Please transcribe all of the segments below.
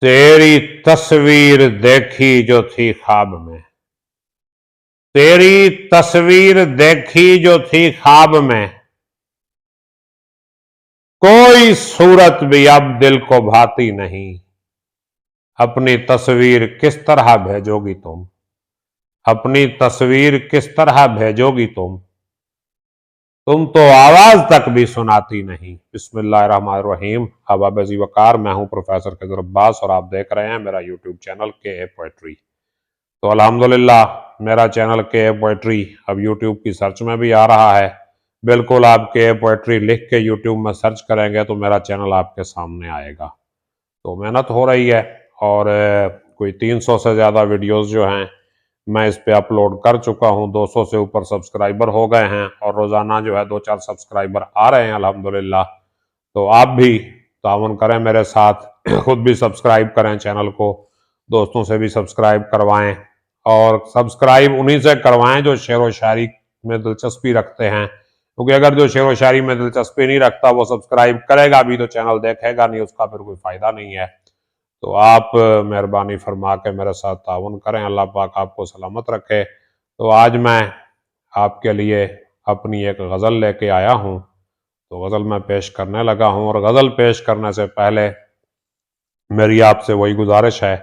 तेरी तस्वीर देखी जो थी ख्वाब में, तेरी तस्वीर देखी जो थी ख्वाब में, कोई सूरत भी अब दिल को भाती नहीं। अपनी तस्वीर किस तरह भेजोगी तुम, अपनी तस्वीर किस तरह भेजोगी तुम तो आवाज तक भी सुनाती नहीं। बिस्मिल्लाहिर्रहमानिर्रहीम। अहबाब अज़ीज़ वक़ार, मैं हूं प्रोफेसर खिज़र अब्बास और आप देख रहे हैं मेरा यूट्यूब चैनल के पोएट्री। तो अल्हम्दुलिल्लाह मेरा चैनल के पोएट्री अब यूट्यूब की सर्च में भी आ रहा है। बिल्कुल आप के पोएट्री लिख के यूट्यूब में सर्च करेंगे तो मेरा चैनल आपके सामने आएगा। तो मेहनत हो रही है और कोई 300 से ज़्यादा वीडियोस जो हैं मैं इस पे अपलोड कर चुका हूं। 200 से ऊपर सब्सक्राइबर हो गए हैं और रोज़ाना जो है 2-4 सब्सक्राइबर आ रहे हैं अल्हम्दुलिल्लाह। तो आप भी तावन करें मेरे साथ, खुद भी सब्सक्राइब करें चैनल को, दोस्तों से भी सब्सक्राइब करवाएं और सब्सक्राइब उन्हीं से करवाएं जो शेर व शायरी में दिलचस्पी रखते हैं, क्योंकि अगर जो शेर व शायरी में दिलचस्पी नहीं रखता वो सब्सक्राइब करेगा भी तो चैनल देखेगा नहीं, उसका फिर कोई फायदा नहीं है। तो आप मेहरबानी फरमा के मेरे साथ ताउन करें, अल्लाह पाक आपको सलामत रखे। तो आज मैं आपके लिए अपनी एक गज़ल लेके आया हूँ, तो गज़ल मैं पेश करने लगा हूँ। और गज़ल पेश करने से पहले मेरी आपसे वही गुजारिश है,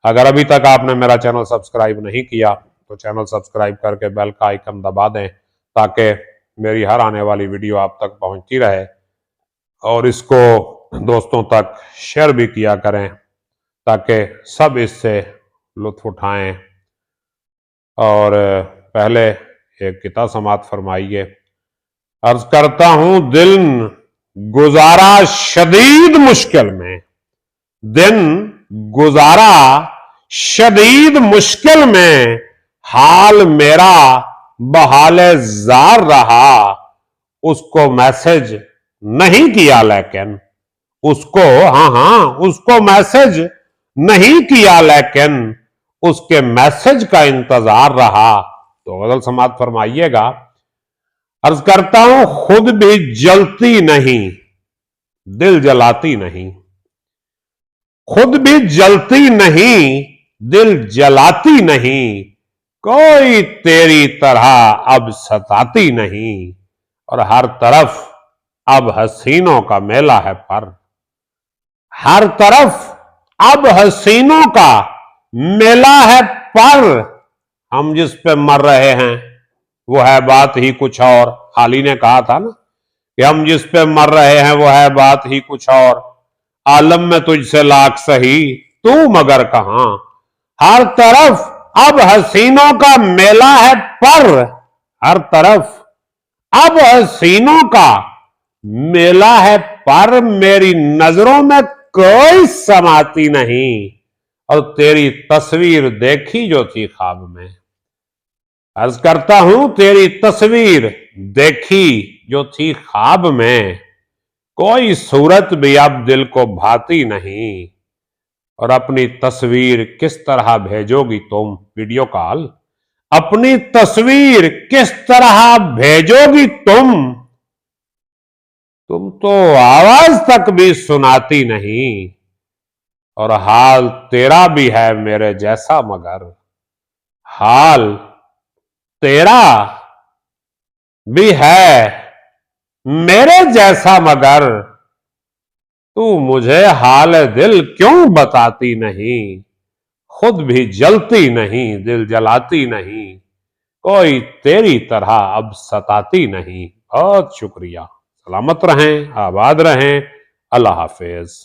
अगर अभी तक आपने मेरा चैनल सब्सक्राइब नहीं किया तो चैनल सब्सक्राइब करके बेल का आइकन दबा दें ताकि मेरी हर आने वाली वीडियो आप तक पहुँचती रहे, और इसको दोस्तों तक शेयर भी किया करें ताकि सब इससे लुत्फ उठाएं। और पहले एक किता समात फरमाइए। अर्ज करता हूं, दिन गुजारा शदीद मुश्किल में, दिन गुजारा शदीद मुश्किल में, हाल मेरा बहाले जार रहा। उसको मैसेज नहीं किया लेकिन उसको मैसेज नहीं किया लेकिन उसके मैसेज का इंतजार रहा। तो गजल समात फरमाइएगा। अर्ज करता हूं, खुद भी जलती नहीं दिल जलाती नहीं, खुद भी जलती नहीं दिल जलाती नहीं, कोई तेरी तरह अब सताती नहीं। और हर तरफ अब हसीनों का मेला है पर, हर तरफ अब हसीनों का मेला है पर, हम जिस पे मर रहे हैं वो है बात ही कुछ और। हाली ने कहा था ना कि हम जिस पे मर रहे हैं वो है बात ही कुछ और, आलम में तुझसे लाख सही तू मगर कहां। हर तरफ अब हसीनों का मेला है पर, हर तरफ अब हसीनों का मेला है पर, मेरी नजरों में कोई समाती नहीं। और तेरी तस्वीर देखी जो थी ख्वाब में। अर्ज करता हूं, तेरी तस्वीर देखी जो थी ख्वाब में, कोई सूरत भी अब दिल को भाती नहीं। और अपनी तस्वीर किस तरह भेजोगी तुम, वीडियो कॉल, अपनी तस्वीर किस तरह भेजोगी तुम तो आवाज तक भी सुनाती नहीं। और हाल तेरा भी है मेरे जैसा मगर, हाल तेरा भी है मेरे जैसा मगर, तू मुझे हाल दिल क्यों बताती नहीं। खुद भी जलती नहीं दिल जलाती नहीं, कोई तेरी तरह अब सताती नहीं। बहुत शुक्रिया। सलामत रहें, आबाद रहें। अल्लाह हाफिज।